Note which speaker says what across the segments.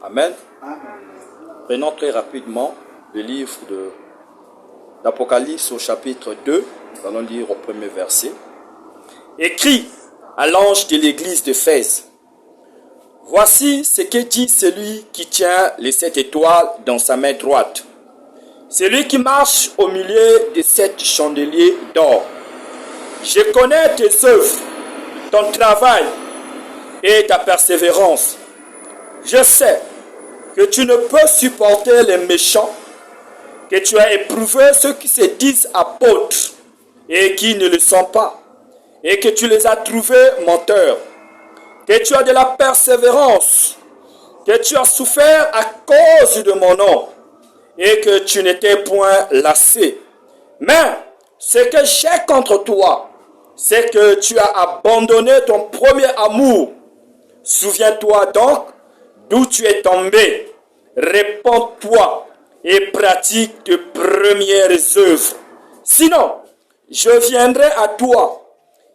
Speaker 1: Amen. Prenons très rapidement le livre d'Apocalypse au chapitre 2. Nous allons lire au premier verset. Écrit à l'ange de l'église d'Éphèse. Voici ce que dit celui qui tient les 7 étoiles dans sa main droite. Celui qui marche au milieu des 7 chandeliers d'or. Je connais tes œuvres, ton travail et ta persévérance. Je sais que tu ne peux supporter les méchants, que tu as éprouvé ceux qui se disent apôtres et qui ne le sont pas, et que tu les as trouvés menteurs, que tu as de la persévérance, que tu as souffert à cause de mon nom, et que tu n'étais point lassé. Mais ce que j'ai contre toi, c'est que tu as abandonné ton premier amour. Souviens-toi donc d'où tu es tombé. Répands-toi et pratique tes premières œuvres. Sinon, je viendrai à toi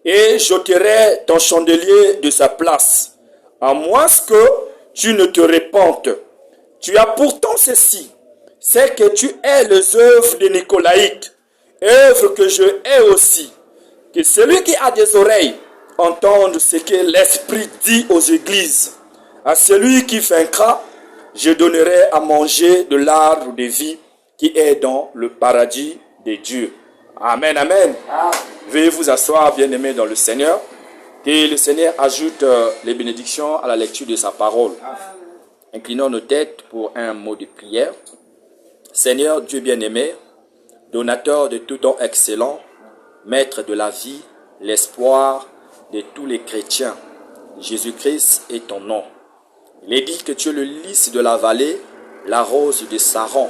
Speaker 1: et j'ôterai ton chandelier de sa place, à moins que tu ne te répandes. Tu as pourtant ceci, c'est que tu hais les œuvres de Nicolaïte, œuvres que je hais aussi. Que celui qui a des oreilles entende ce que l'Esprit dit aux églises. À celui qui vaincra, je donnerai à manger de l'arbre de vie qui est dans le paradis de Dieu. Amen, amen. Veuillez vous asseoir, bien-aimés dans le Seigneur. Que le Seigneur ajoute les bénédictions à la lecture de sa parole. Inclinons nos têtes pour un mot de prière. Seigneur Dieu bien-aimé, donateur de tout don excellent, maître de la vie, l'espoir de tous les chrétiens, Jésus-Christ est ton nom. Il est dit que tu es le lys de la vallée, la rose de Saron,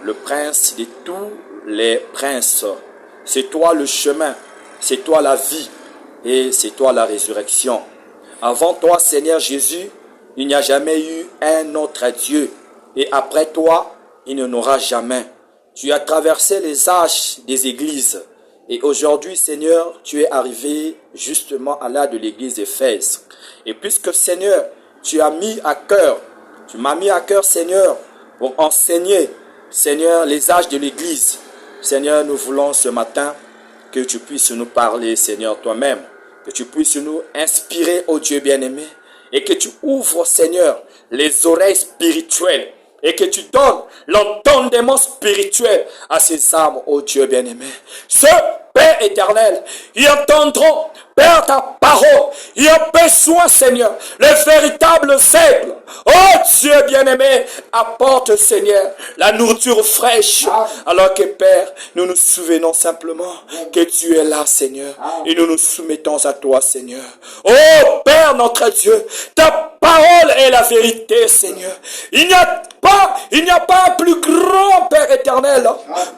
Speaker 1: le prince de tous les princes. C'est toi le chemin, c'est toi la vie et c'est toi la résurrection. Avant toi, Seigneur Jésus, il n'y a jamais eu un autre Dieu et après toi, il n'y en aura jamais. Tu as traversé les âges des églises et aujourd'hui, Seigneur, tu es arrivé justement à l'âge de l'église d'Éphèse. Et puisque, Seigneur, tu m'as mis à cœur, Seigneur, pour enseigner, Seigneur, les âges de l'église. Seigneur, nous voulons ce matin que tu puisses nous parler, Seigneur, toi-même. Que tu puisses nous inspirer, ô Dieu bien-aimé. Et que tu ouvres, Seigneur, les oreilles spirituelles. Et que tu donnes l'entendement spirituel à ces âmes, ô Dieu bien-aimé. Ce Père éternel, ils entendront, Père, ta parole. Ils ont besoin, Seigneur, les véritables aigles. Oh Dieu bien-aimé, apporte, Seigneur, la nourriture fraîche. Alors que, Père, nous nous souvenons simplement que tu es là, Seigneur. Et nous nous soumettons à toi, Seigneur. Oh Père, notre Dieu, ta parole est la vérité, Seigneur. Il n'y a pas un plus grand Père éternel.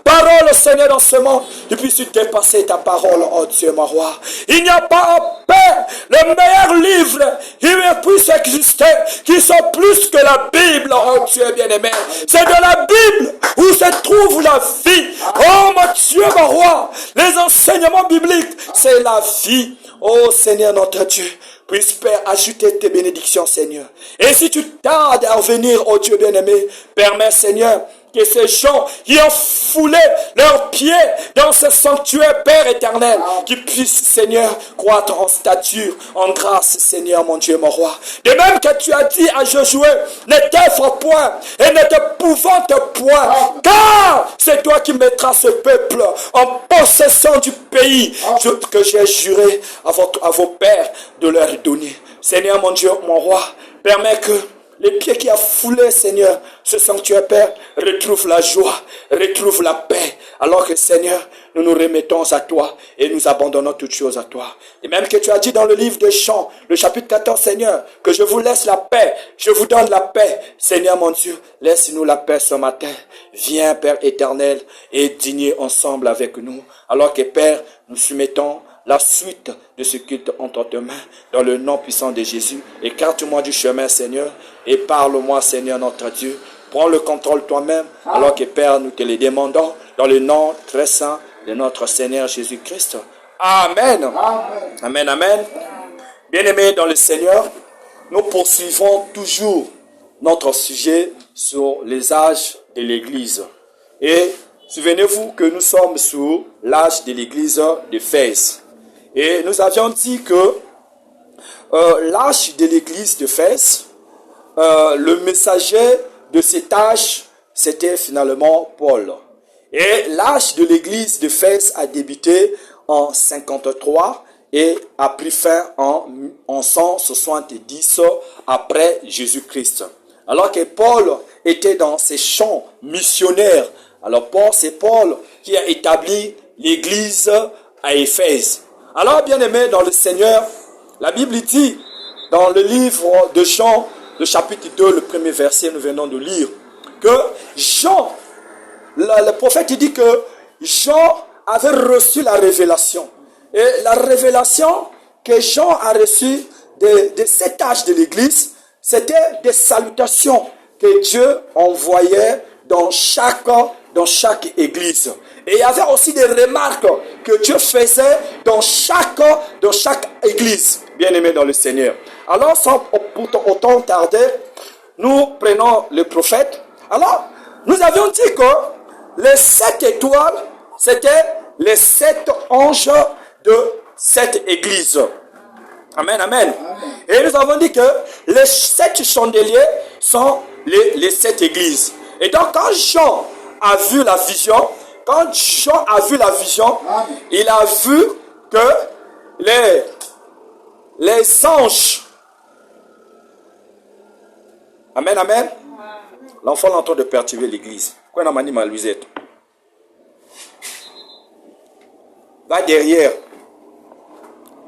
Speaker 1: Parole, Seigneur, dans ce monde. Depuis que tu t'es passé ta parole, oh Dieu, mon roi. Il n'y a pas un Père, le meilleur livre qui puisse exister, qui sont plus que la Bible, oh Dieu bien-aimé. C'est de la Bible où se trouve la vie. Oh mon Dieu, mon roi. Les enseignements bibliques, c'est la vie. Oh Seigneur, notre Dieu. Puisse, Père, ajouter tes bénédictions, Seigneur. Et si tu tardes à revenir, oh Dieu bien-aimé, permets, Seigneur, que ces gens qui ont foulé leurs pieds dans ce sanctuaire, Père éternel, qui puissent, Seigneur, croître en stature, en grâce, Seigneur, mon Dieu, mon roi. De même que tu as dit à Josué, ne t'effraie point et ne t'épouvante point, car c'est toi qui mettras ce peuple en possession du pays que j'ai juré à vos pères de leur donner. Seigneur, mon Dieu, mon roi, permets que les pieds qui a foulé, Seigneur, ce sanctuaire, Père, retrouvent la joie, retrouvent la paix. Alors que, Seigneur, nous nous remettons à toi et nous abandonnons toutes choses à toi. Et même que tu as dit dans le livre de Chants, le chapitre 14, Seigneur, que je vous laisse la paix, je vous donne la paix. Seigneur, mon Dieu, laisse-nous la paix ce matin. Viens, Père éternel, et dîner ensemble avec nous. Alors que, Père, nous soumettons la suite de ce culte entre tes mains, dans le nom puissant de Jésus. Écarte-moi du chemin, Seigneur, et parle-moi, Seigneur notre Dieu. Prends le contrôle toi-même, alors que, Père, nous te le demandons, dans le nom très saint de notre Seigneur Jésus-Christ. Amen. Amen, amen. Bien-aimés dans le Seigneur, nous poursuivons toujours notre sujet sur les âges de l'Église. Et souvenez-vous que nous sommes sous l'âge de l'Église d'Éphèse. Et nous avions dit que l'âge de l'Église d'Éphèse, le messager de cet âge, c'était finalement Paul. Et l'âge de l'Église d'Éphèse a débuté en 53 et a pris fin en 170 après Jésus-Christ. Alors que Paul était dans ses champs missionnaires. Alors c'est Paul qui a établi l'Église à Éphèse. Alors bien aimé dans le Seigneur, la Bible dit dans le livre de Jean, le chapitre 2, le premier verset, nous venons de lire, que Jean, le prophète dit que Jean avait reçu la révélation. Et la révélation que Jean a reçue de cet âge de l'Église, c'était des salutations que Dieu envoyait dans chaque église. Et il y avait aussi des remarques que Dieu faisait dans chaque église, bien aimé dans le Seigneur. Alors, sans autant tarder, nous prenons le prophète. Alors, nous avions dit que les 7 étoiles, c'était les 7 anges de cette église. Amen, amen. Et nous avons dit que les 7 chandeliers sont les 7 églises. Et donc, quand Jean a vu la vision, il a vu que les anges, amen, amen, l'enfant est en train de perturber l'église. Quoi n'a pas dit ma Louisette? Va derrière.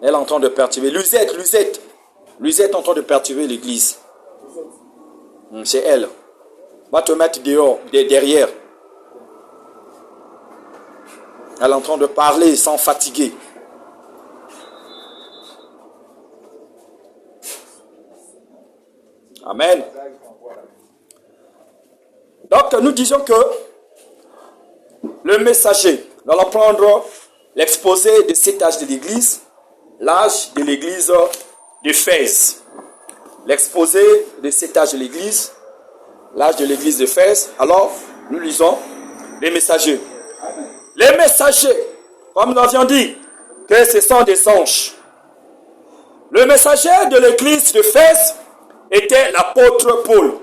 Speaker 1: Elle est en train de perturber. Louisette est en train de perturber l'église. C'est elle. Va te mettre dehors, derrière. Elle est en train de parler sans fatiguer. Amen. Donc nous disons que le messager, nous allons prendre l'exposé de cet âge de l'église, l'âge de l'église d'Éphèse. L'exposé de cet âge de l'église, l'âge de l'église d'Éphèse. Alors, nous lisons les messagers. Les messagers, comme nous avions dit, que ce sont des anges. Le messager de l'église d'Éphèse était l'apôtre Paul.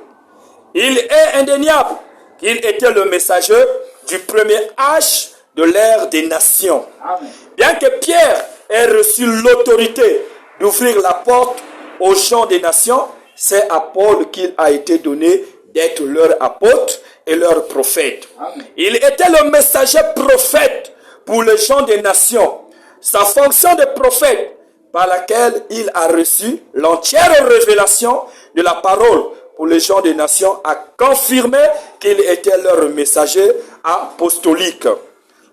Speaker 1: Il est indéniable qu'il était le messager du premier âge de l'ère des nations. Amen. Bien que Pierre ait reçu l'autorité d'ouvrir la porte aux gens des nations, c'est à Paul qu'il a été donné d'être leur apôtre et leur prophète. Amen. Il était le messager prophète pour les gens des nations. Sa fonction de prophète, par laquelle il a reçu l'entière révélation de la parole pour les gens des nations, a confirmé qu'il était leur messager apostolique.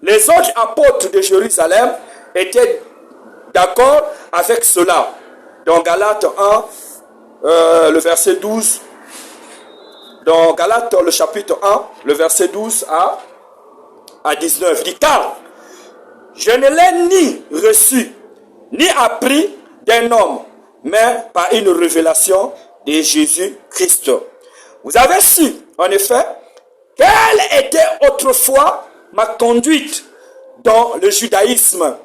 Speaker 1: Les autres apôtres de Jérusalem étaient d'accord avec cela. Dans Galates 1, le verset 12, dans Galates, le chapitre 1, le verset 12 à 19, dit: car je ne l'ai ni reçu, ni appris d'un homme, mais par une révélation de Jésus-Christ. Vous avez su, en effet, quelle était autrefois ma conduite dans le judaïsme.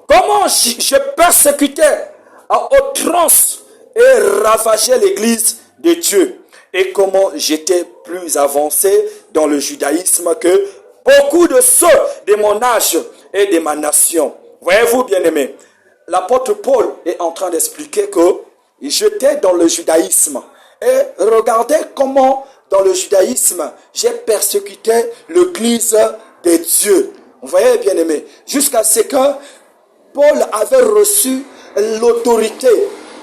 Speaker 1: Comment je persécutais à outrance et ravageais l'église de Dieu. Et comment j'étais plus avancé dans le judaïsme que beaucoup de ceux de mon âge et de ma nation. Voyez-vous, bien-aimés, l'apôtre Paul est en train d'expliquer que j'étais dans le judaïsme. Et regardez comment, dans le judaïsme, j'ai persécuté l'église de Dieu. Vous voyez, bien-aimés, jusqu'à ce que Paul avait reçu l'autorité.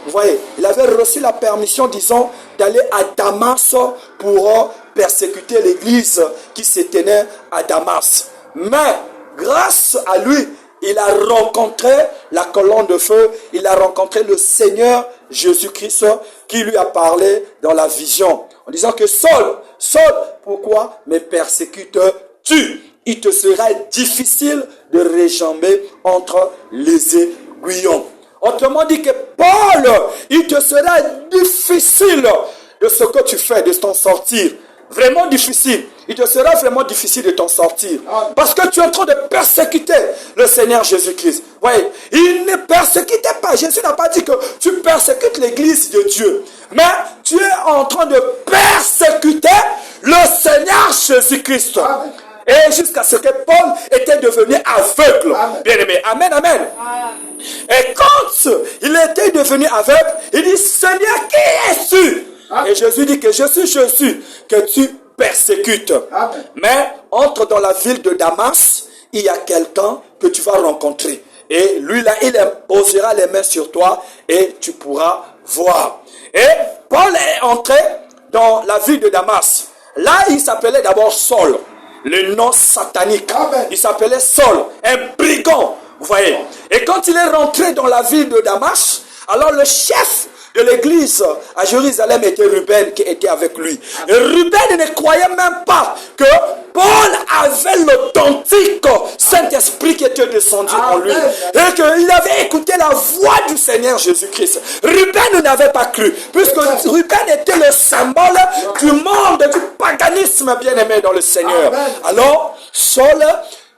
Speaker 1: Vous voyez, il avait reçu la permission, disons, d'aller à Damas pour persécuter l'église qui se tenait à Damas. Mais, grâce à lui, il a rencontré la colonne de feu, il a rencontré le Seigneur Jésus-Christ qui lui a parlé dans la vision. En disant que Saul, pourquoi me persécutes-tu? Il te sera difficile de réjamber entre les aiguillons. Autrement dit que Paul, il te sera difficile de ce que tu fais, de t'en sortir. Vraiment difficile. Il te sera vraiment difficile de t'en sortir. Parce que tu es en train de persécuter le Seigneur Jésus-Christ. Voyez, il ne persécutait pas. Jésus n'a pas dit que tu persécutes l'église de Dieu. Mais tu es en train de persécuter le Seigneur Jésus-Christ. Et jusqu'à ce que Paul était devenu aveugle. Bien aimé. Amen, amen. Et quand il était devenu aveugle, il dit, Seigneur, qui es-tu? Et Jésus dit que je suis Jésus que tu persécutes. Mais entre dans la ville de Damas, il y a quelqu'un que tu vas rencontrer. Et lui là, il imposera les mains sur toi et tu pourras voir. Et Paul est entré dans la ville de Damas. Là, il s'appelait d'abord Saul. Le nom satanique. Il s'appelait Saul, un brigand. Vous voyez. Et quand il est rentré dans la ville de Damas, alors le chef de l'église à Jérusalem était Ruben qui était avec lui. Et Ruben ne croyait même pas que Paul avait l'authentique Saint-Esprit qui était descendu en lui. Et qu'il avait écouté la voix du Seigneur Jésus-Christ. Ruben n'avait pas cru. Puisque Ruben était le symbole du monde, du paganisme bien-aimé dans le Seigneur. Alors, Saul,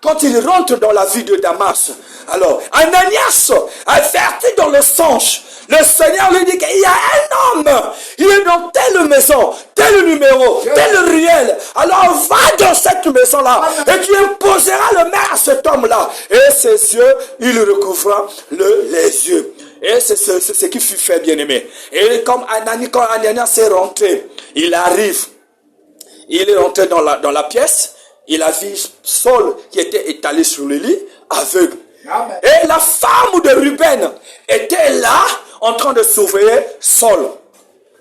Speaker 1: quand il rentre dans la ville de Damas, alors Ananias, averti dans le songe, le Seigneur lui dit qu'il y a un homme, il est dans telle maison, tel numéro, tel ruelle. Alors va dans cette maison-là et tu imposeras le main à cet homme-là. Et ses yeux, il recouvra les yeux. Et c'est ce qui fut fait, bien-aimé. Et comme quand Ananias est rentré, il arrive, il est rentré dans la pièce, il a vu Saul qui était étalé sur le lit, aveugle. Et la femme de Ruben était là, en train de surveiller Saul.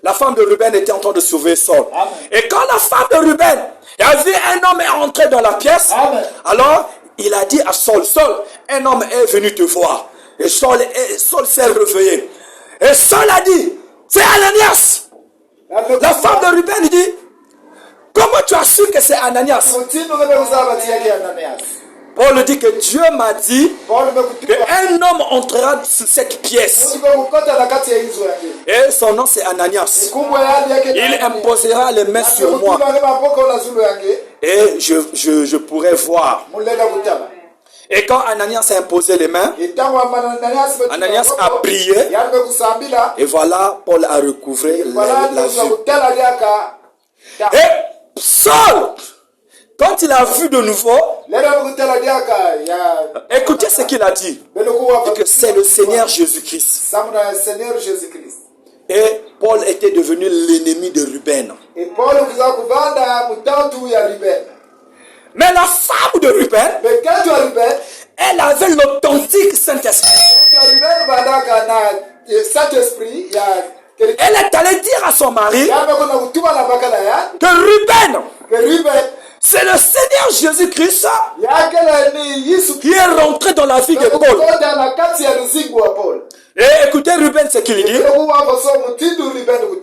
Speaker 1: La femme de Ruben était en train de surveiller Saul. Et quand la femme de Ruben a vu un homme entrer dans la pièce, alors il a dit à Saul, Saul, un homme est venu te voir. Et Saul s'est réveillé. Et Saul a dit, c'est Ananias. La femme de Ruben dit, comment tu as su que c'est Ananias? Paul dit que Dieu m'a dit qu'un homme entrera sur cette pièce. Et son nom c'est Ananias. Il imposera les mains sur moi. Et je pourrai voir. Et quand Ananias a imposé les mains, Ananias a prié. Et voilà, Paul a recouvré la vue. Et Saul, quand il a vu de nouveau, écoutez ce qu'il a dit. Que c'est le Seigneur Jésus-Christ. Et Paul était devenu l'ennemi de Ruben. Mais la femme de Ruben, elle avait l'authentique Saint-Esprit. Elle est allée dire à son mari que Ruben, c'est le Seigneur Jésus-Christ qui est rentré dans la vie de Paul. Et écoutez Ruben ce qu'il dit.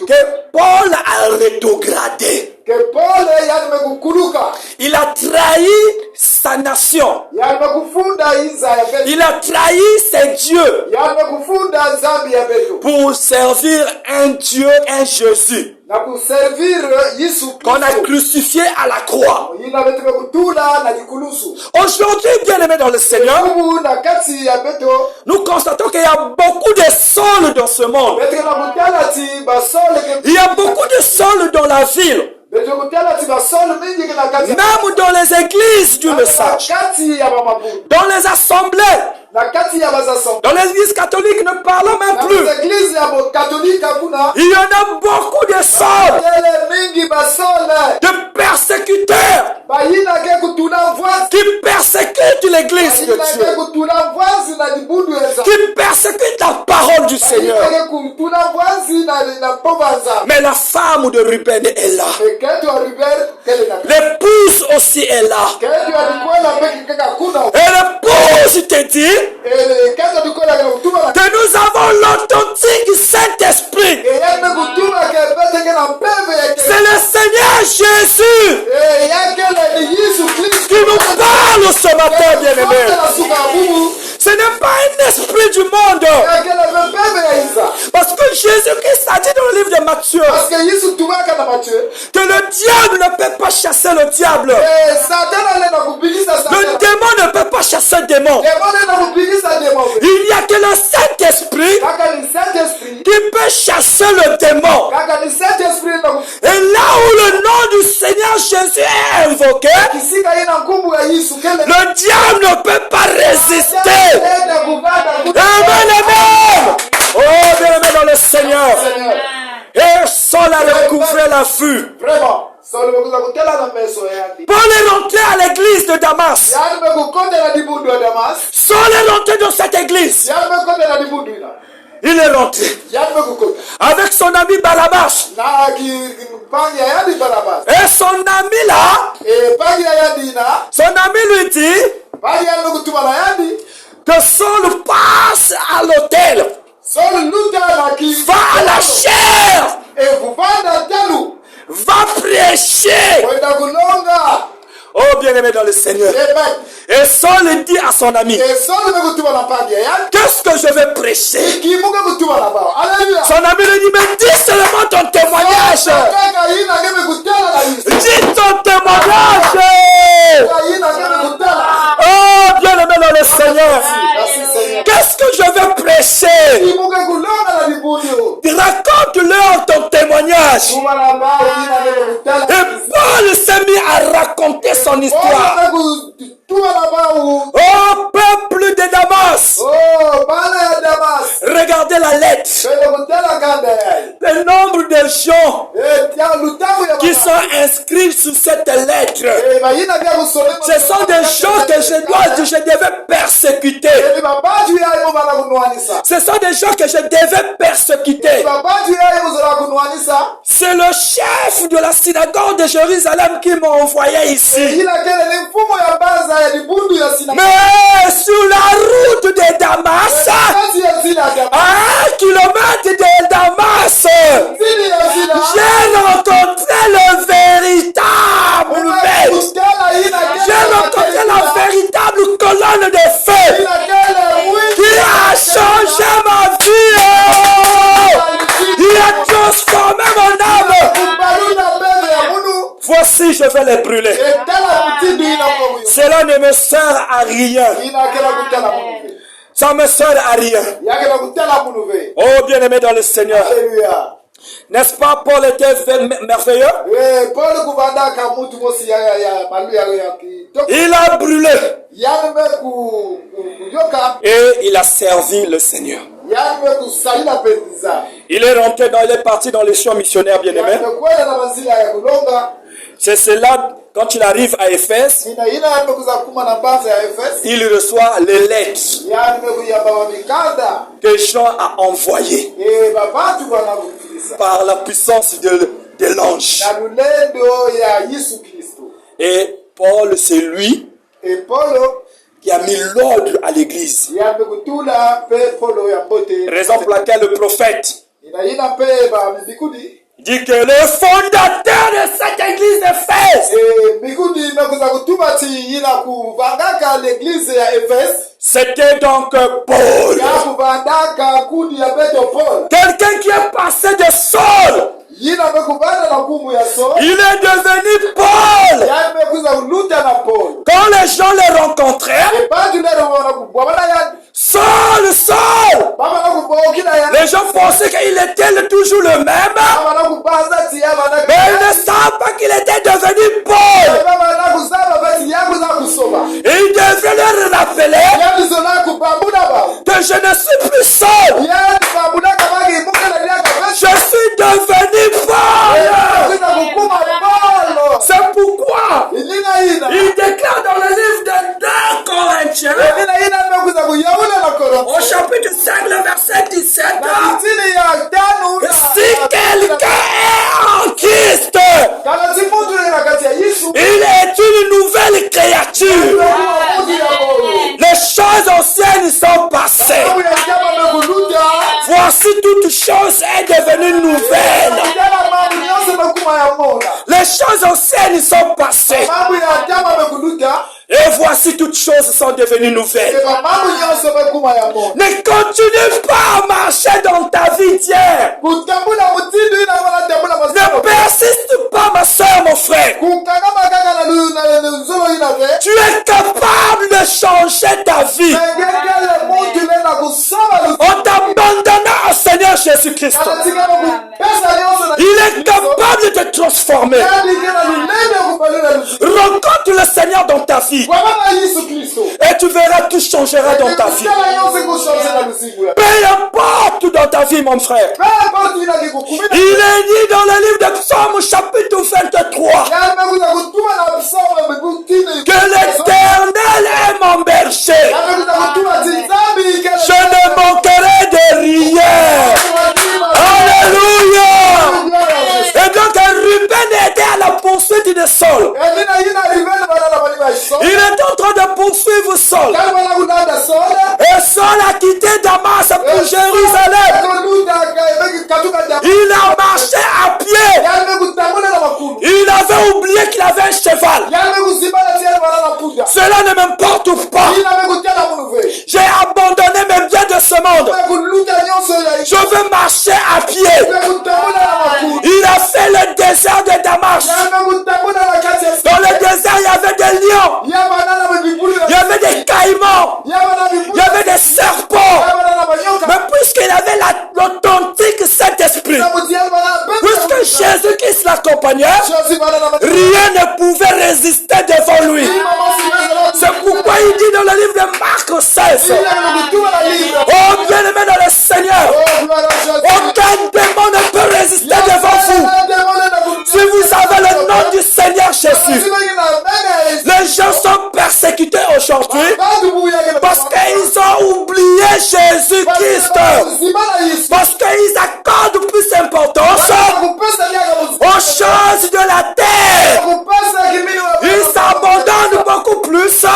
Speaker 1: Que Paul a rétrogradé. Il a trahi sa nation. Il a trahi ses dieux pour servir un Dieu, un Jésus qu'on a crucifié à la croix. Aujourd'hui, bien aimés dans le Seigneur, nous constatons qu'il y a beaucoup de Sauls dans ce monde. Il y a beaucoup de Sauls dans la ville. Même dans les églises du message, dans les assemblées, dans l'église catholique, ne parlons même plus. Il y en a beaucoup de Sauls, de persécuteurs, qui persécutent l'église de Dieu, qui persécutent la parole du Seigneur. Mais la femme de Ruben est là. L'épouse aussi est là. Et l'épouse te dit que nous avons l'authentique Saint-Esprit. C'est le Seigneur Jésus qui nous parle ce matin, bien-aimé. Ce n'est pas un esprit du monde. Parce que Jésus-Christ a dit dans le livre de Matthieu que le diable ne peut pas chasser le diable. Le démon ne peut pas chasser le démon. Il n'y a que le Saint-Esprit qui peut chasser le démon. Et là où le nom du Seigneur Jésus est invoqué, le diable ne peut pas résister. Amen, amen. Oh, bien-aimé dans le Seigneur. Et Saul a recouvré la vue. Paul est rentré à l'église de Damas. Saul est rentré dans cette église. Il est rentré avec son ami Barnabas. Et son ami là, son ami lui dit que Saul passe à l'hôtel. Va à la chair. Va prêcher. Oh, bien-aimé dans le Seigneur. Et Saul dit à son ami, qu'est-ce que je vais prêcher? Son ami lui dit, mais dis seulement ton témoignage. Dis ton témoignage. Oh, bien-aimé dans le Seigneur. Qu'est-ce que je vais prêcher? Raconte-leur ton témoignage. Et Paul s'est mis à raconter son histoire. Oh, peuple de Damas. Regardez la lettre. Le nombre de gens qui sont inscrits sous cette lettre. Ce sont des gens que je devais persécuter. Ce sont des gens que je devais persécuter. C'est le chef de la synagogue de Jérusalem qui m'a envoyé ici. Mais sur la route de Damas, à 1 kilomètre de Damas, j'ai rencontré le véritable maître. J'ai rencontré la véritable colonne de feu qui a changé ma vie. Il a transformé mon âme. Voici, je vais les brûler. Cela ne me sert à rien. Ça me sert à rien. Oh, bien-aimé dans le Seigneur. N'est-ce pas, Paul était merveilleux? Il a brûlé. Et il a servi le Seigneur. Il est parti dans les champs missionnaires, bien-aimé. C'est cela, quand il arrive à Éphèse, il reçoit les lettres que Jean a envoyées par la puissance de l'ange. Et Paul, c'est lui qui a mis l'ordre à l'église. Raison pour laquelle le prophète dit que le fondateur de cette église d'Éphèse, c'était donc Paul. Quelqu'un qui est passé de Saul. Il est devenu Paul. Quand les gens le rencontraient, Saul, Saul, les gens pensaient qu'il était toujours le même, mais ils ne savent pas qu'il était devenu Paul. Et il devait leur rappeler que je ne suis plus Saul. Je suis devenu Paul. C'est pourquoi il déclare dans le livre de 2 Corinthiens, au chapitre 5, le verset 17, si quelqu'un est en Christ, il est une nouvelle créature. Les choses anciennes sont passées. Voici toute chose est devenue nouvelle. devenue nouvelle. Ne continue pas à marcher dans ta vie d'hier. Ne persiste pas, ma soeur, mon frère. Tu es capable de changer ta vie en t'abandonnant au Seigneur Jésus-Christ. Il est capable de te transformer. Rencontre le Seigneur dans ta vie et tu verras, tout changera dans ta vie. Peu importe dans ta vie, mon frère. Il est dit dans le livre de Psaume chapitre 23 que l'Éternel est mon berger. Je ne manquerai de rien. Alléluia. Et donc Ruben était à la poursuite de Saul. Il est en train de poursuivre Saul. Et Saul a quitté Damas pour Jérusalem. Il a marché à pied. Il avait oublié qu'il avait un cheval. Cela ne m'importe pas. J'ai abandonné mes biens de ce monde. Je veux marcher à pied. Il a fait le désert de Damas. Dans le désert, il y avait des lions. Il y avait des caïmans. Il y avait des serpents. Mais puisqu'il avait l'authentique Saint-Esprit, puisque Jésus-Christ l'accompagnait, rien ne pouvait résister devant lui. C'est pourquoi il dit dans le livre de Marc 16, oh bien-aimé dans le Seigneur, aucun démon ne peut résister devant vous. Si vous avez le nom du Seigneur Jésus, les gens sont persécutés aujourd'hui parce qu'ils ont oublié Jésus-Christ, parce qu'ils accordent plus d'importance aux choses de la terre. Ils s'abandonnent beaucoup plus à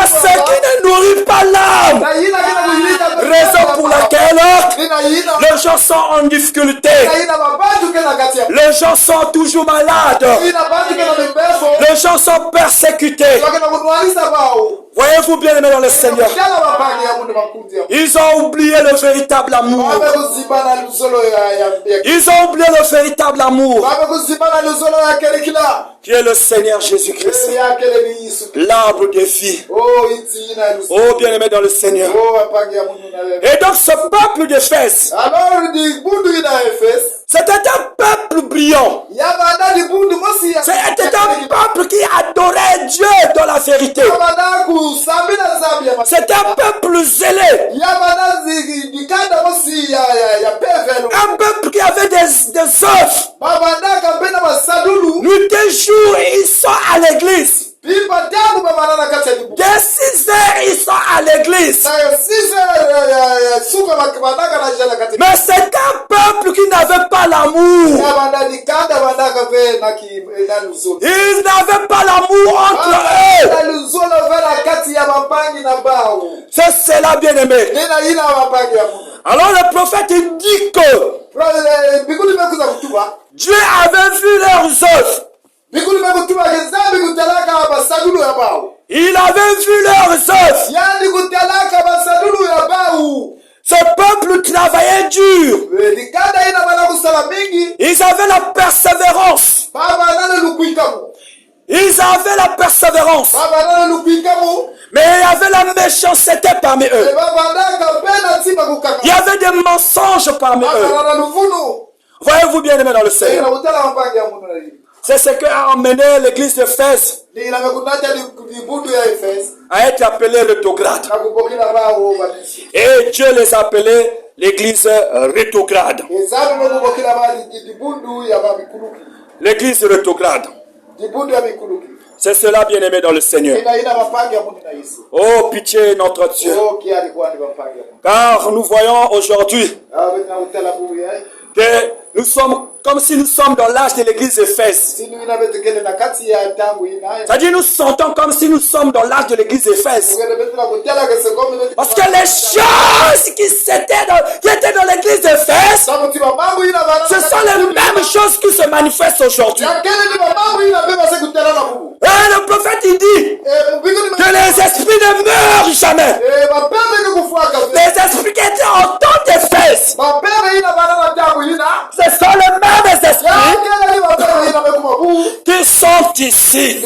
Speaker 1: ce qui ne nourrit pas l'âme. Raison pour laquelle les gens sont en difficulté. Les gens sont toujours malades. Les gens sont persécutés. Voyez-vous bien aimé dans le Seigneur. Ils ont oublié le véritable amour. Ils ont oublié le véritable amour qui est le Seigneur Jésus-Christ, l'arbre de vie. Oh bien aimé dans le Seigneur. Et donc ce peuple d'Éphèse, c'était un peuple brillant. C'était un peuple qui adorait Dieu dans la vérité. C'était un peuple zélé. Un peuple qui avait des œuvres. Nuit et jour, ils sont à l'église. Dès 6 heures, ils sont à l'église. Mais c'est un peuple qui n'avait pas l'amour. Ils n'avaient pas l'amour entre eux. C'est cela, bien aimé. Alors le prophète il dit que Dieu avait vu leurs œuvres. Il avait vu leurs œuvres. Ce peuple travaillait dur. Ils avaient la persévérance. Ils avaient la persévérance. Mais il y avait la méchanceté parmi eux. Il y avait des mensonges parmi eux. Voyez-vous bien aimé dans le Seigneur. C'est ce qui a emmené l'église d'Éphèse à être appelée rétrograde. Et Dieu les a appelés l'église rétrograde. L'église rétrograde. C'est cela, bien aimé dans le Seigneur. Oh, pitié, notre Dieu. Car nous voyons aujourd'hui que nous sommes comme si nous sommes dans l'âge de l'église d'Éphèse. C'est-à-dire nous sentons comme si nous sommes dans l'âge de l'église d'Éphèse. Parce que les choses qui étaient dans l'église d'Éphèse, ce sont les mêmes choses qui se manifestent aujourd'hui. Et le prophète il dit que les esprits de étaient en temps d'Éphèse, ce sont les mêmes esprits qui sont ici.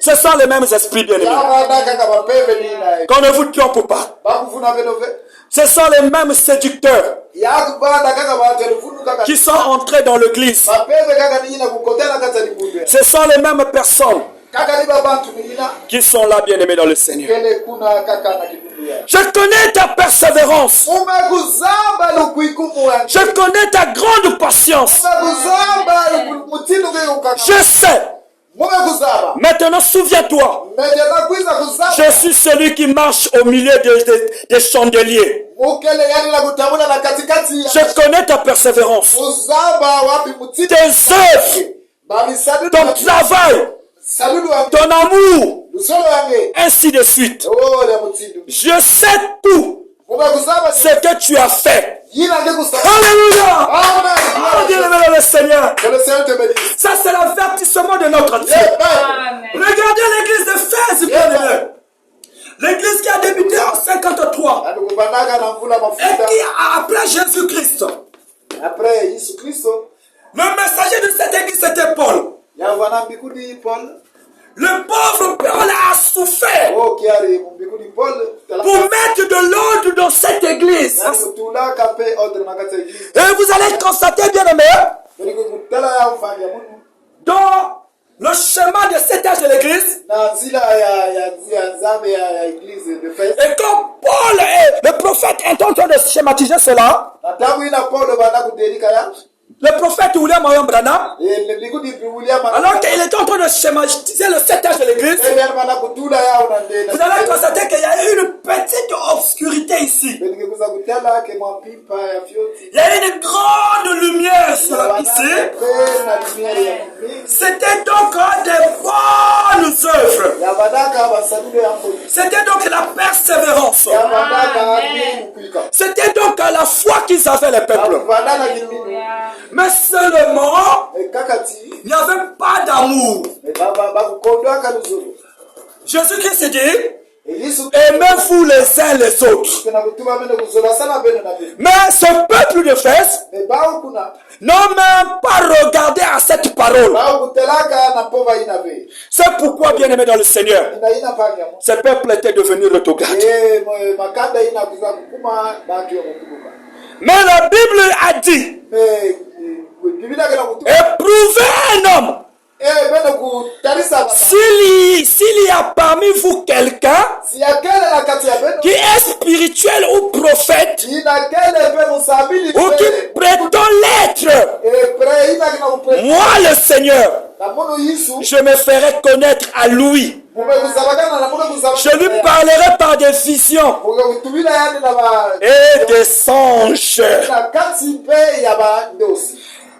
Speaker 1: Ce sont les mêmes esprits bien-aimés. Qu'on ne vous trompe pas. Ce sont les mêmes séducteurs qui sont entrés dans l'église. Ce sont les mêmes personnes qui sont là, bien-aimés dans le Seigneur. Je connais ta persévérance. Je connais ta grande patience. Je sais. Maintenant, souviens-toi. Je suis celui qui marche au milieu des chandeliers. Je connais ta persévérance. Tes œuvres. Ton travail. Ton amour. Ainsi de suite. Je sais tout ce que tu as fait. Alléluia! Alléluia le Seigneur. Ça c'est l'avertissement de notre Dieu. Regardez l'église de Fès, bien-aimé. L'église qui a débuté en 53 et qui après Jésus-Christ. Le messager de cette église c'était Paul. Le pauvre Paul a souffert pour mettre de l'ordre dans cette église. Et vous allez constater, bien aimé, dans le schéma de cet âge de l'église, et quand Paul et le prophète est en train de schématiser cela, le prophète William Branham, alors qu'il est en train de schématiser le 7 âge de l'église, vous allez constater qu'il y a eu une petite obscurité ici. Il y a une grande lumière ici. C'était donc des bonnes œuvres. C'était donc la persévérance. C'était donc la foi qu'ils avaient, les peuples. Mais seulement, il n'y avait pas d'amour. Jésus-Christ dit, aimez-vous les uns les autres. Mais ce peuple de Fès n'ont même pas regardé à cette parole. C'est pourquoi, bien aimé dans le Seigneur, ce peuple était devenu rétrograde. Mais la Bible a dit, éprouvez un homme. S'il y a parmi vous quelqu'un qui est spirituel ou prophète ou qui prétend l'être, moi le Seigneur, je me ferai connaître à lui. Je lui parlerai par des visions et des songes.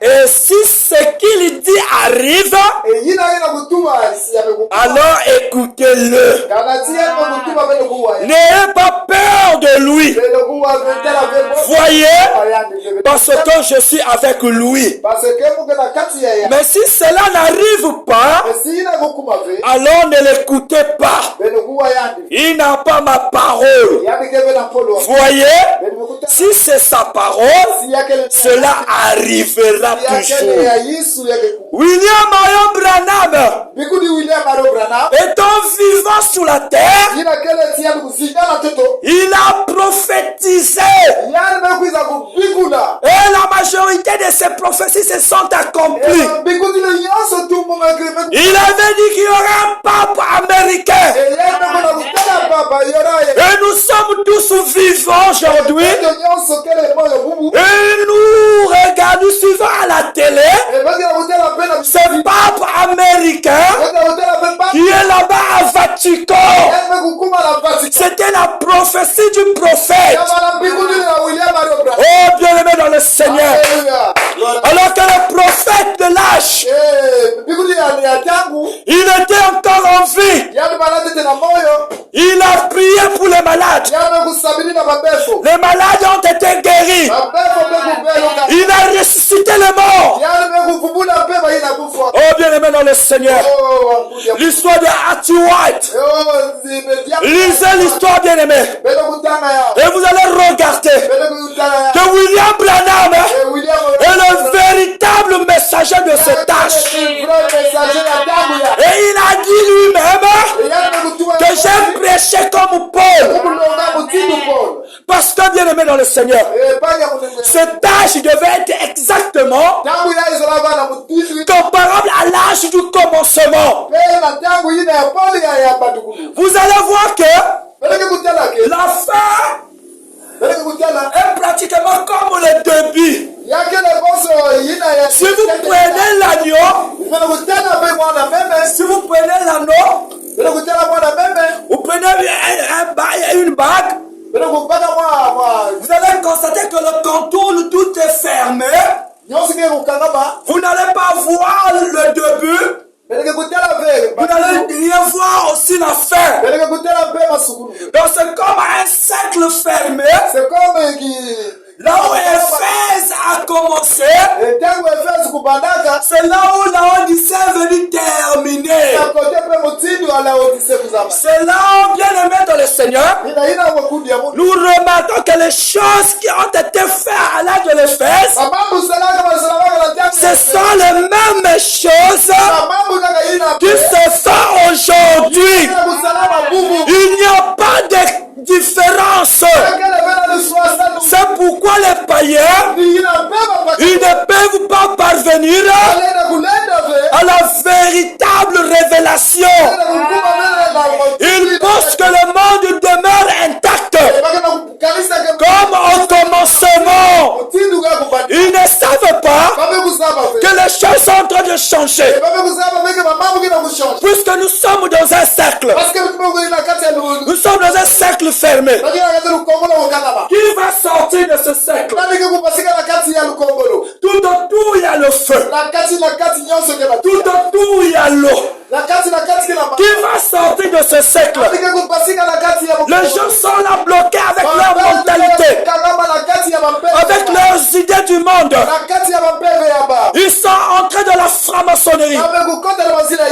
Speaker 1: Et si ce qu'il dit arrive, alors écoutez-le. N'ayez pas peur de lui. Voyez, parce que je suis avec lui. Mais si cela n'arrive pas, alors ne l'écoutez pas. Il n'a pas ma parole. Voyez, si c'est sa parole, cela arrivera toujours. William Marion Branham, étant vivant sur la terre, il a prophétisé. Et la majorité de ses prophéties se sont accomplies. Il avait dit qu'il y aurait un pape américain. Et nous sommes tous vivants aujourd'hui. Et nous regardons souvent à la télé ce pape américain qui est là-bas à Vatican. C'était la prophétie du prophète. Oh, bien-aimé dans le Seigneur. Alors que le prophète de l'âge, il était encore en vie. Il a prié pour les malades. Les malades ont été guéris. Il a ressuscité les morts. Oh, bien-aimé dans le Seigneur. L'histoire de Archie White. Lisez l'histoire, bien-aimé. Et vous allez regarder que William Branham est le véritable messager de cette tâche. Et il a dit lui-même que j'ai prêché comme Paul. Parce que, bien-aimé dans le Seigneur, cette tâche devait être exactement comparable à l'âge du commencement. Vous allez voir que la fin est pratiquement comme le début. Si vous prenez l'agneau, vous prenez une bague, vous allez constater que le contour, tout est fermé. Vous n'allez pas voir le début. Vous n'allez rien voir aussi la fin. Donc c'est comme un cercle fermé. Là où Éphèse a commencé, c'est là où la Odyssée est venue terminer. C'est là où, bien aimé dans le Seigneur, nous remarquons que les choses qui ont été faites à l'âge de l'Éphèse, ce sont les mêmes choses qui se font aujourd'hui. Il n'y a pas de différence. C'est pourquoi les païens, ils ne peuvent pas parvenir à la véritable révélation. Ils pensent que le monde demeure intact, comme au commencement. Ils ne savent pas que les choses sont en train de changer, puisque nous sommes dans un cercle. Nous sommes dans un cercle fermé. Qui va sortir de ce cercle? Tout autour il y a le feu. Tout autour il y a l'eau. Qui va sortir de ce cercle? Les gens sont là bloqués avec leur mentalité, avec leurs idées du monde. Ils sont entrés dans la franc-maçonnerie.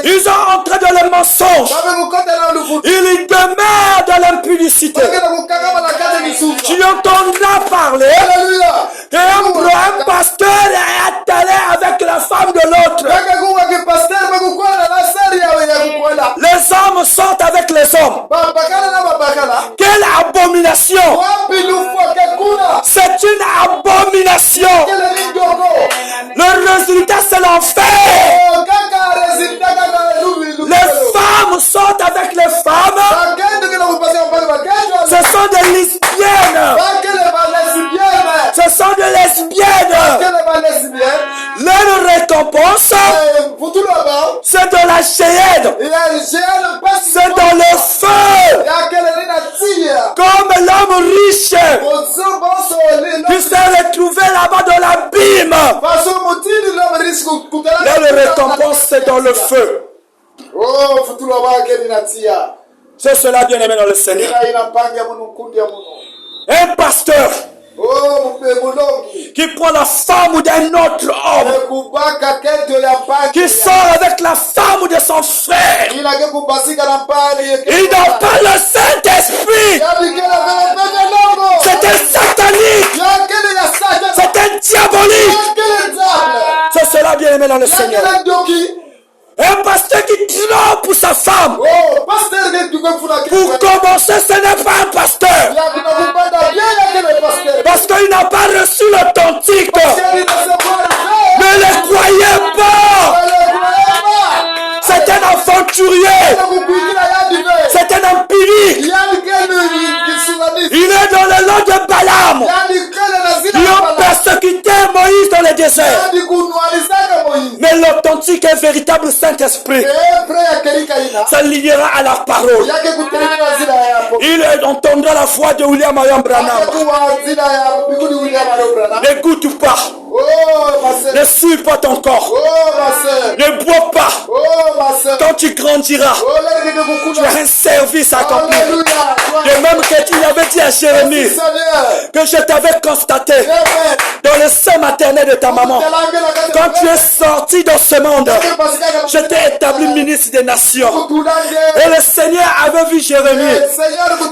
Speaker 1: Ils sont entrés dans le mensonge. Ils demeurent dans l'impudicité. Tu entendras parler qu'un pasteur est allé avec la femme de l'autre. Les hommes sortent avec les hommes. Quelle abomination! C'est une abomination. Le résultat, c'est l'enfer. Les femmes sortent avec les femmes. Ce sont des lesbiennes. Ce sont des lesbiennes. Leur récompense, c'est dans la géhenne. C'est dans le feu. Comme l'homme riche qui s'est retrouvé là-bas dans l'abîme. Leur récompense, c'est dans le feu. C'est cela, bien aimé dans le Seigneur. Un pasteur qui prend la femme d'un autre homme, qui sort avec la femme de son frère, il n'a pas le Saint-Esprit. C'est un satanique. C'est un diabolique. C'est cela, bien aimé dans le Seigneur. Un pasteur qui trompe sa femme. Pour commencer, ce n'est pas un pasteur. Parce qu'il n'a pas reçu l'authentique. Ne le croyez pas. C'est un aventurier. C'est un empirique. Il est dans le lot de Balaam. Ils ont persécuté Moïse dans le désert. Mais l'authentique et véritable Saint-Esprit s'alignera à la parole. Il entendra la voix de William Branham. N'écoute pas. Ne suis pas ton corps. Ne bois pas. Quand tu grandiras, tu as un service à accomplir. De même que tu avais dit à Jérémie que je t'avais constaté dans le sein maternel de ta maman. Quand tu es sorti dans ce monde, je t'ai établi ministre des nations. Et le Seigneur avait vu Jérémie.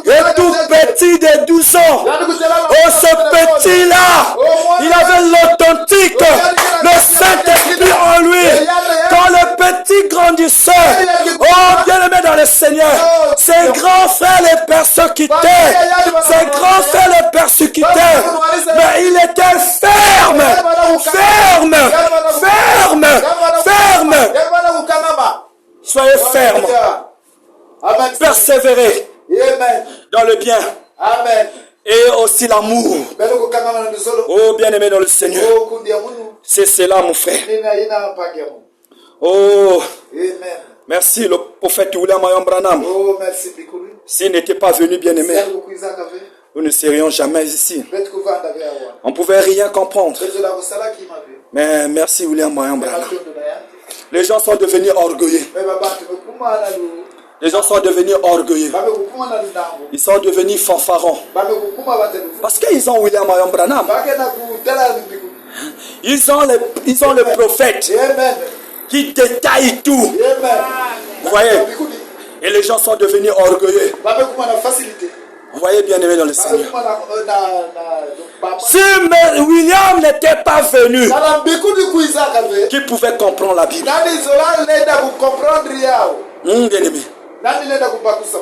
Speaker 1: Et tout petit de 12 ans. Oh, ce petit-là, il avait l'authentique, le Saint-Esprit en lui. Quand le petit grandissait, oh, bien-aimé dans le Seigneur, ses grands frères les persécutaient. Ses grands frères les persécutaient. Mais il était ferme. Ferme. Ferme. Ferme. Soyez ferme. Persévérez dans le bien.
Speaker 2: Amen.
Speaker 1: Et aussi l'amour. Oh, bien-aimé dans le Seigneur. C'est cela, mon frère. Oh, merci le prophète William Marion Branham. S'il n'était pas venu, bien-aimé, nous ne serions jamais ici. On ne pouvait rien comprendre. Mais merci William Marion Branham. Les gens sont devenus orgueilleux. Les gens sont devenus orgueilleux. Ils sont devenus fanfarons. Parce qu'ils ont William Marion Branham. Ils ont le prophète qui détaille tout. Vous voyez? Et les gens sont devenus orgueilleux. Vous voyez, bien aimé dans le Seigneur. Si William n'était pas venu, qui pouvait comprendre la Bible? Bien aimé.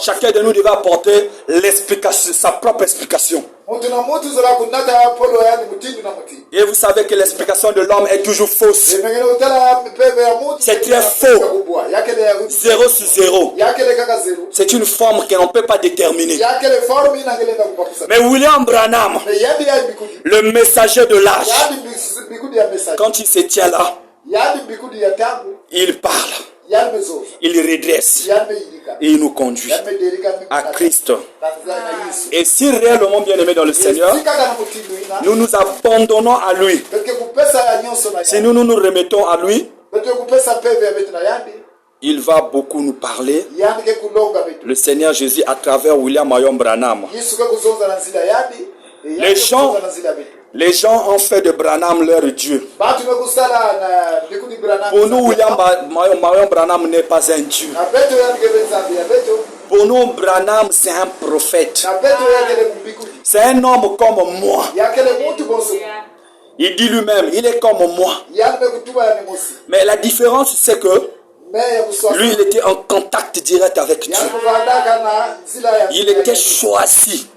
Speaker 1: Chacun de nous devait apporter l'explication, sa propre explication. Et vous savez que l'explication de l'homme est toujours fausse. C'est très faux. 0 sur 0. C'est une forme que l'on ne peut pas déterminer. Mais William Branham, le messager de l'âge, quand il se tient là, il parle. Il redresse et il nous conduit à Christ. Et si réellement bien aimé dans le Seigneur, nous nous abandonnons à lui, si nous nous remettons à lui, il va beaucoup nous parler, le Seigneur Jésus, à travers William Marion Branham. Les gens ont fait de Branham leur Dieu. Pour nous, William Marion Branham n'est pas un Dieu. Pour nous, Branham, c'est un prophète. C'est un homme comme moi. Il dit lui-même, il est comme moi. Mais la différence, c'est que lui, il était en contact direct avec Dieu. Il était choisi.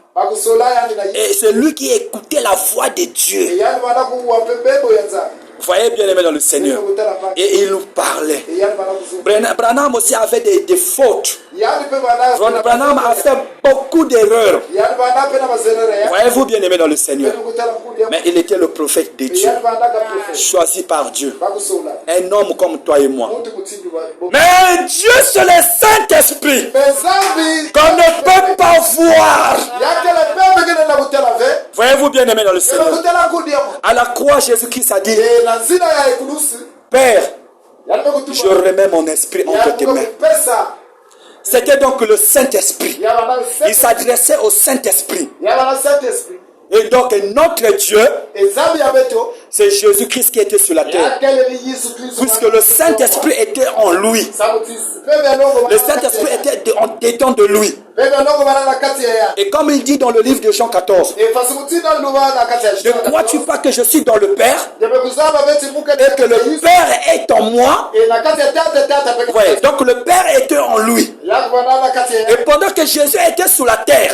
Speaker 1: Et c'est lui qui écoutait la voix de Dieu. Vous voyez, bien aimé dans le Seigneur. Et il nous parlait. Branham aussi avait des fautes. Branham a fait beaucoup d'erreurs. Voyez-vous, bien aimé dans le Seigneur. Mais il était le prophète de Dieu, choisi par Dieu. Un homme comme toi et moi. Mais Dieu, c'est le Saint-Esprit qu'on ne peut pas voir. Voyez-vous, bien aimé dans le Seigneur. À la croix, Jésus-Christ a dit: Père, je remets mon esprit entre tes mains. C'était donc le Saint-Esprit. Il s'adressait au Saint-Esprit. Et donc notre Dieu, c'est Jésus-Christ qui était sur la terre. Puisque le Saint-Esprit était en lui. Le Saint-Esprit était dedans de lui. Et comme il dit dans le livre de Jean 14, ne crois-tu pas que je suis dans le Père et que le Père est en moi? Ouais, donc le Père était en lui. Et pendant que Jésus était sur la terre,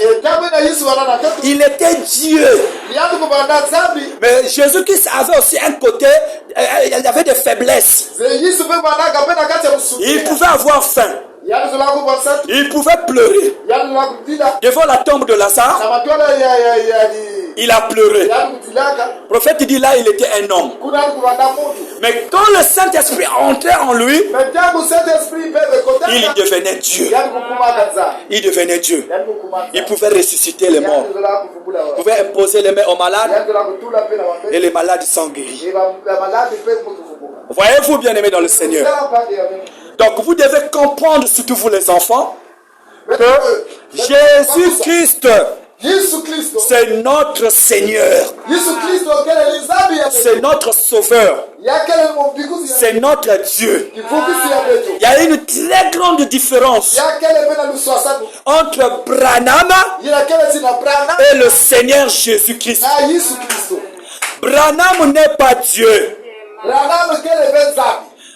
Speaker 1: il était Dieu. Mais Jésus-Christ avait aussi un côté, il avait des faiblesses. Il pouvait avoir faim. Il pouvait pleurer. Devant la tombe de Lazare, il a pleuré. Le prophète dit là, il était un homme. Mais quand le Saint-Esprit entrait en lui, il devenait Dieu. Il devenait Dieu. Il pouvait ressusciter les morts. Il pouvait imposer les mains aux malades. Et les malades sont guéris. Voyez-vous, bien aimé dans le Seigneur. Donc vous devez comprendre, surtout vous les enfants, que Jésus-Christ c'est notre Seigneur. C'est notre Sauveur. C'est notre Dieu. Il y a une très grande différence entre Branham et le Seigneur Jésus-Christ. Branham n'est pas Dieu.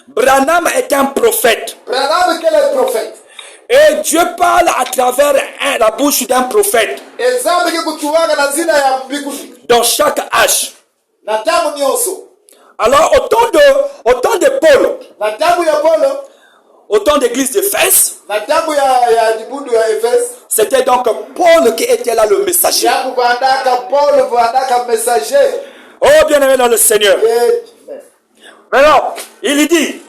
Speaker 1: Branham est un prophète. Et Dieu parle à travers la bouche d'un prophète. Dans chaque âge. Alors, au temps de Paul, au temps d'église d'Éphèse, c'était donc Paul qui était là le messager. Oh, bien-aimé dans le Seigneur. Maintenant, il dit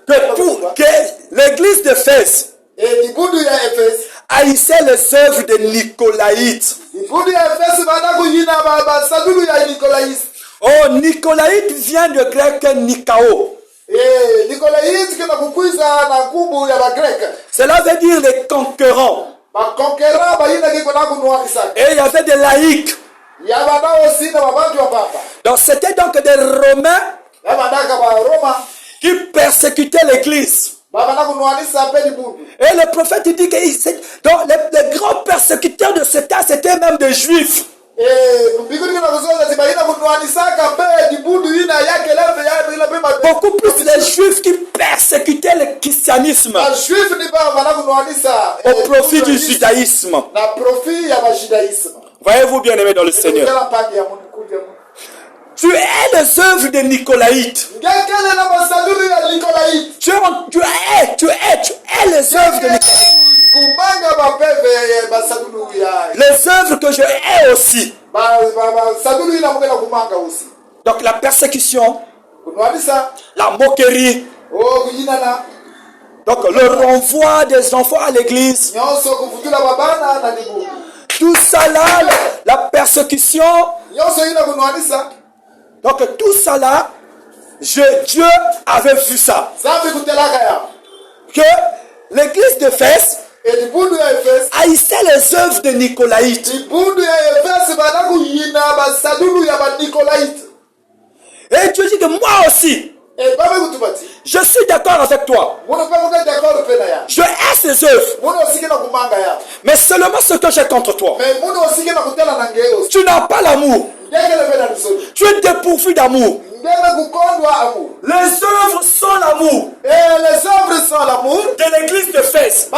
Speaker 1: que l'église d'Éphèse haïssait les œuvres de Nicolaïtes. Oh, Nicolaïte vient du grec Nikao. Cela veut dire les conquérants. Et il y avait des laïcs. Donc c'était donc des Romains qui persécutaient l'église. Et le prophète dit que donc les grands persécuteurs de ce temps, c'était même des juifs. Beaucoup plus les juifs qui persécutaient le christianisme au profit du judaïsme. Voyez-vous, bien aimé dans le Seigneur, tu es les œuvres de Nicolaïtes. Tu es les œuvres de Nicolaïtes. Les œuvres que je hais aussi. Donc la persécution, la moquerie, donc le renvoi des enfants à l'église, tout ça là, la persécution, donc tout ça là, Dieu avait vu ça. Que l'église d'Éphèse haïssait les œuvres de Nicolaïtes. Et Dieu dit que moi aussi, je suis d'accord avec toi. Je hais ces œuvres. Mais seulement ce que j'ai contre toi, tu n'as pas l'amour. Tu es dépourvu d'amour. Les œuvres sont l'amour. De l'église d'Éphèse.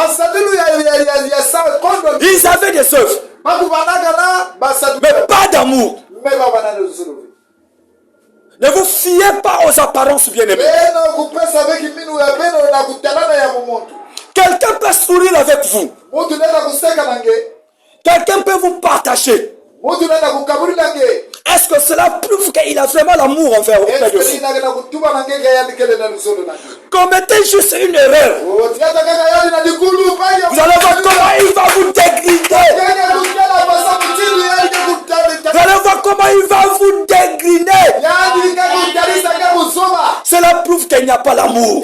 Speaker 1: Ils avaient des œuvres, mais pas d'amour. Ne vous fiez pas aux apparences, bien-aimés. Quelqu'un peut sourire avec vous. Quelqu'un peut vous partager. Est-ce que cela prouve qu'il a vraiment l'amour envers vous? Commettez juste une erreur. Vous allez voir comment il va vous dégriner. Vous allez voir comment il va vous dégriner. Cela prouve qu'il n'y a pas l'amour.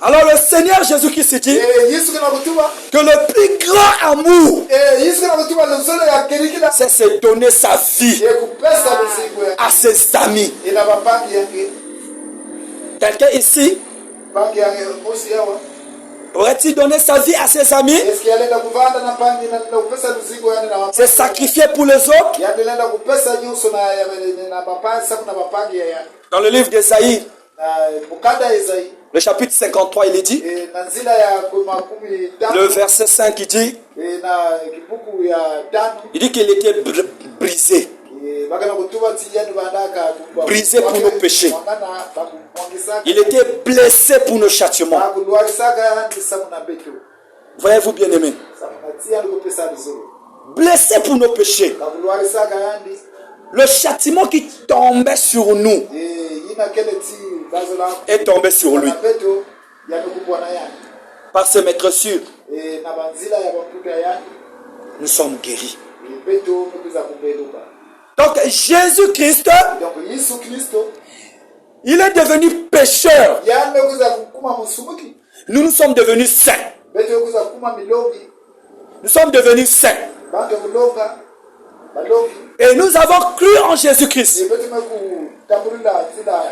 Speaker 1: Alors le Seigneur Jésus-Christ dit que le plus grand amour, c'est se donner sa vie à ses amis. Quelqu'un ici aurait-il donné sa vie à ses amis? C'est sacrifié pour les autres? Dans le livre d'Ésaïe, le chapitre 53, il est dit, le verset 5, il dit qu'il était brisé. Brisé pour nos péchés. Il était blessé pour nos châtiments. Voyez-vous, bien-aimés, blessé pour nos péchés. Le châtiment qui tombait sur nous est tombé sur lui. Par ses maîtressures, nous sommes guéris. Donc Jésus-Christ, il est devenu pécheur. Nous sommes devenus saints. Nous sommes devenus saints. Et nous avons cru en Jésus-Christ.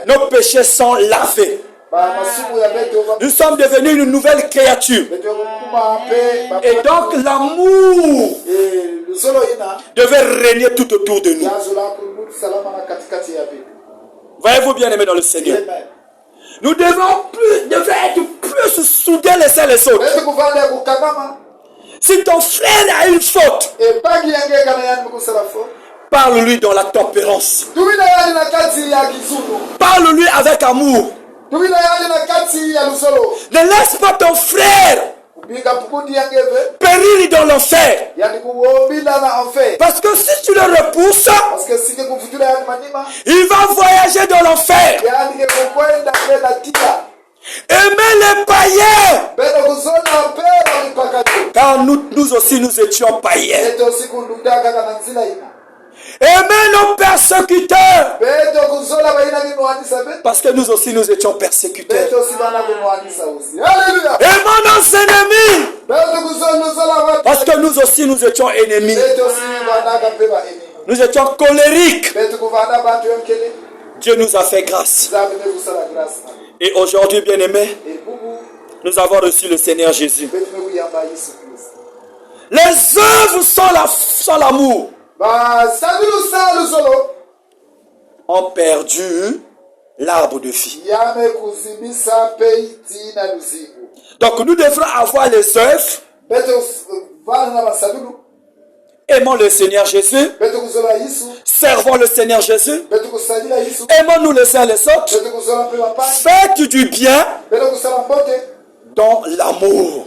Speaker 1: Nos péchés sont lavés. Nous sommes devenus une nouvelle créature. Et donc l'amour devait régner tout autour de nous. Voyez-vous, bien aimés dans le Seigneur, nous devons être plus soudés les uns les autres. Si ton frère a une faute, parle-lui dans la tempérance. Parle-lui avec amour. Ne laisse pas ton frère périr dans l'enfer. Parce que si tu le repousses, il va voyager dans l'enfer. Aimez les païens. Car nous aussi nous étions païens. Aimez nos persécuteurs. Parce que nous aussi nous étions persécuteurs. Aimons nos ennemis. Parce que nous aussi nous étions ennemis. Nous étions colériques. Dieu nous a fait grâce. Et aujourd'hui, bien-aimés, nous avons reçu le Seigneur Jésus. Les œuvres sans l'amour ont perdu l'arbre de vie. Donc nous devrons avoir les œuvres. Aimons le Seigneur Jésus. Servons le Seigneur Jésus. Aimons-nous les uns les autres. Faites du bien dans l'amour.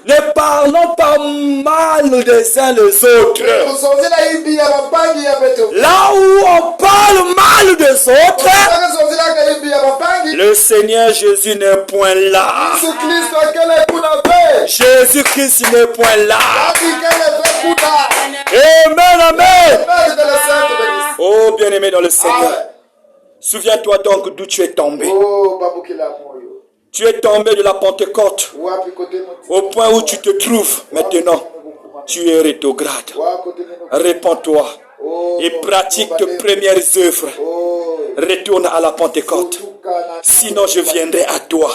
Speaker 1: Ne parlons pas mal des uns les autres. Là où on parle mal des autres, le Seigneur Jésus n'est point là. Jésus-Christ n'est point là. Amen, amen. Oh, bien-aimé dans le Seigneur. Souviens-toi donc d'où tu es tombé. Tu es tombé de la Pentecôte au point où tu te trouves maintenant. Tu es rétrograde. Répands-toi et pratique tes premières œuvres. Retourne à la Pentecôte. Sinon, je viendrai à toi.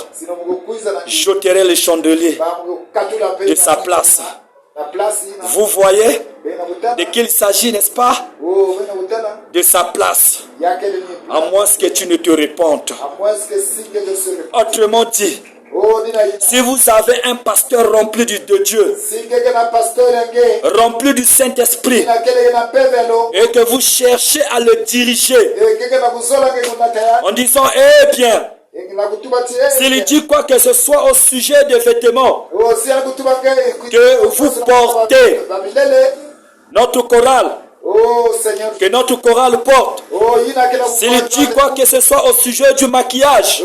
Speaker 1: J'ôterai le chandelier de sa place. Vous voyez de qui il s'agit, n'est-ce pas? De sa place. À moins que tu ne te répandes. Autrement dit, si vous avez un pasteur rempli de Dieu, rempli du Saint-Esprit, et que vous cherchez à le diriger en disant, eh bien, s'il dit quoi que ce soit au sujet des vêtements que vous portez, notre chorale, que notre chorale porte, s'il dit quoi que ce soit au sujet du maquillage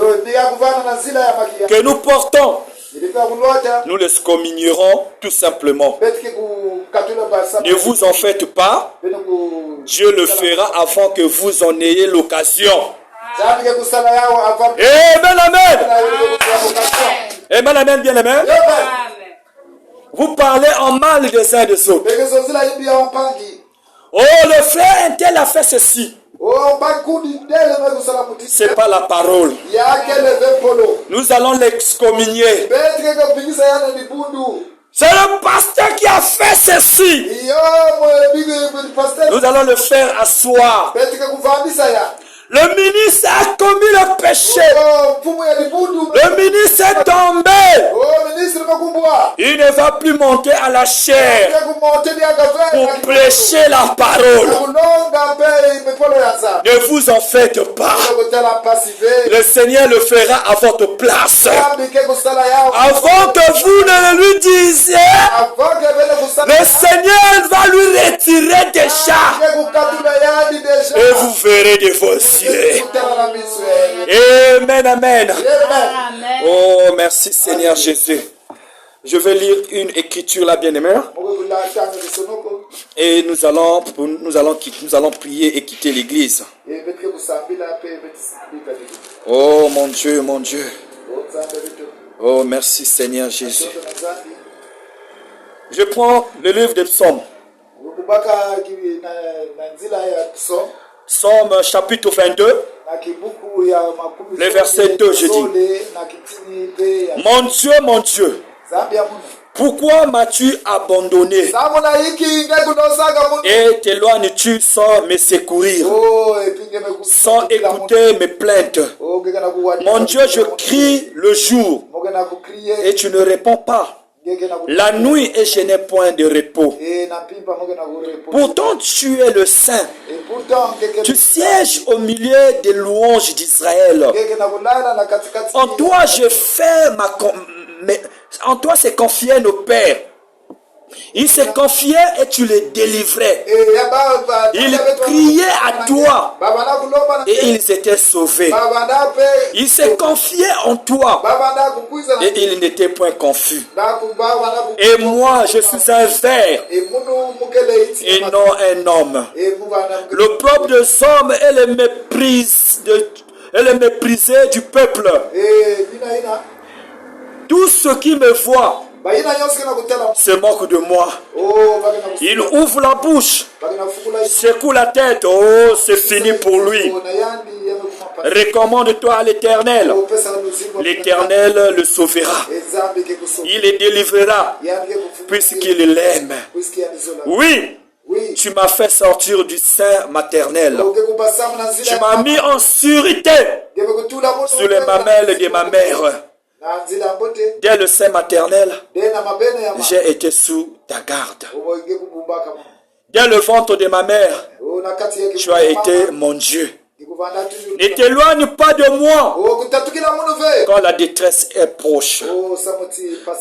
Speaker 1: que nous portons, nous les communierons tout simplement. Ne vous en faites pas, Dieu le fera avant que vous en ayez l'occasion. Amen, amen. Amen, amen, bien amen. Vous parlez en mal des uns des autres. Oh, le frère un tel a fait ceci. C'est pas la parole. Nous allons l'excommunier. C'est le pasteur qui a fait ceci. Nous allons le faire asseoir. Le ministre a commis le péché. Le ministre est tombé. Il ne va plus monter à la chair pour prêcher la parole. Ne vous en faites pas. Le Seigneur le fera à votre place. Avant que vous ne lui disiez, le Seigneur va lui retirer déjà. Et vous verrez de vos yeux. Amen, amen. Oh, merci Seigneur Jésus. Je vais lire une écriture là, bien-aimé. Et nous allons prier et quitter l'église. Oh mon Dieu, mon Dieu. Oh, merci Seigneur Jésus. Je prends le livre des psaumes. Psaume chapitre 22. Le verset 2, je dis. Mon Dieu, pourquoi m'as-tu abandonné et t'éloignes-tu sans me secourir, sans écouter mes plaintes? Mon Dieu, je crie le jour et tu ne réponds pas. La nuit et je n'ai point de repos. Pourtant tu es le Saint. Tu sièges au milieu des louanges d'Israël. En toi je fais en toi s'est confié nos pères. Il se confiait et tu les délivrais. Ils criaient à toi et ils étaient sauvés. Ils se confiaient en toi et ils n'étaient point confus. Et moi, je suis un ver et non un homme. Le peuple des hommes est le méprisé du peuple. Tous ceux qui me voient se moquent de moi. Il ouvre la bouche, secoue la tête. Oh, c'est fini pour lui. Recommande-toi à l'Éternel. L'Éternel le sauvera. Il les délivrera puisqu'il l'aime. Oui, tu m'as fait sortir du sein maternel. Tu m'as mis en sûreté sur les mamelles de ma mère. Dès le sein maternel, j'ai été sous ta garde. Dès le ventre de ma mère, tu as été mon Dieu. Ne t'éloigne pas de moi quand la détresse est proche,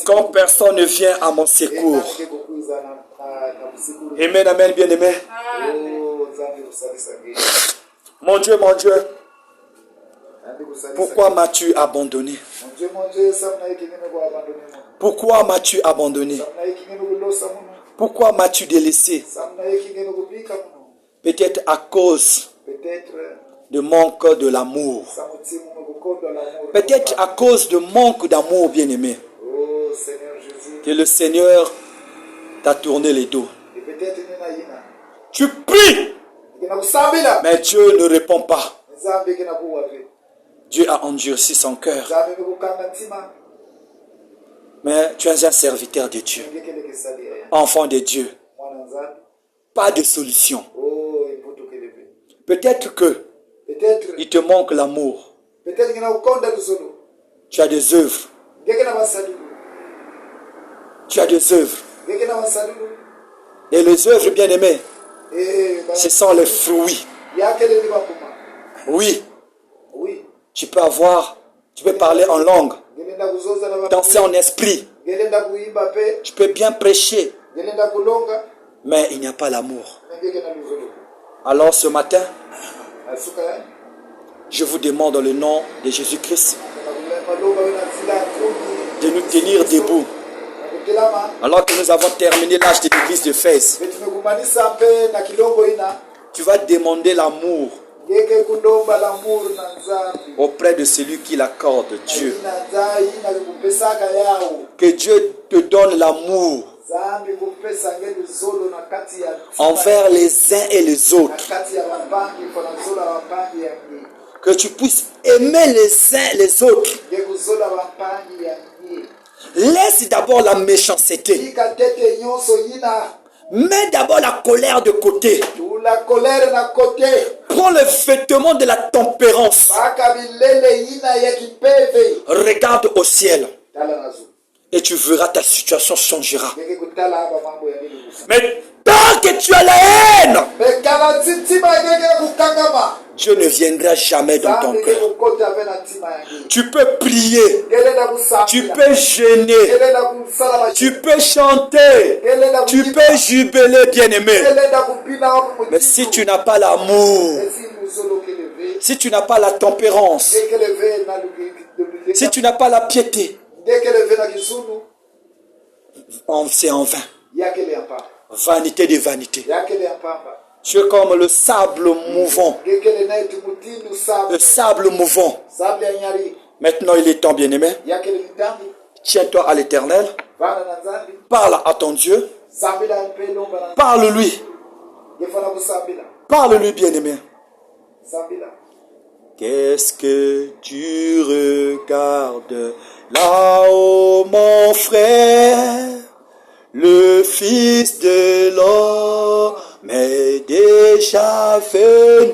Speaker 1: quand personne ne vient à mon secours. Amen, amen, bien aimé. Mon Dieu, pourquoi m'as-tu abandonné? Pourquoi m'as-tu abandonné? Pourquoi m'as-tu délaissé? Peut-être à cause de manque de l'amour. Peut-être à cause de manque d'amour, bien-aimé. Que le Seigneur t'a tourné les dos. Tu pries, mais Dieu ne répond pas. Dieu a endurci son cœur. Mais tu es un serviteur de Dieu. Enfant de Dieu. Pas de solution. Peut-être que il te manque l'amour. Tu as des œuvres. Tu as des œuvres. Et les œuvres, bien aimées, ce sont les fruits. Oui. Tu peux parler en langue, danser en esprit. Tu peux bien prêcher, mais il n'y a pas l'amour. Alors ce matin, je vous demande dans le nom de Jésus-Christ de nous tenir debout. Alors que nous avons terminé l'âge de l'église de Fès, tu vas demander l'amour auprès de celui qui l'accorde, Dieu. Que Dieu te donne l'amour envers les uns et les autres. Que tu puisses aimer les uns et les autres. Laisse d'abord la méchanceté. Mets d'abord la colère de côté. Prends le vêtement de la tempérance. Regarde au ciel. Et tu verras, ta situation changera. Mais tant que tu as la haine, Dieu ne viendra jamais dans ton cœur. Tu peux prier, tu peux jeûner, tu peux chanter, tu peux jubiler, bien-aimé. Mais si tu n'as pas l'amour, si tu n'as pas la tempérance, si tu n'as pas la piété, c'est en vain. Vanité de vanité. Tu es comme le sable mouvant. Le sable mouvant. Maintenant, il est temps, bien-aimé. Tiens-toi à l'Éternel.
Speaker 2: vana na nzambe
Speaker 1: Parle à ton Dieu.
Speaker 2: sambela mpe lomba na
Speaker 1: Parle-lui.
Speaker 2: yefana kusambela
Speaker 1: Parle-lui, bien-aimé.
Speaker 2: sambela.
Speaker 1: Qu'est-ce que tu regardes là-haut, mon frère? Le Fils de l'homme est déjà venu.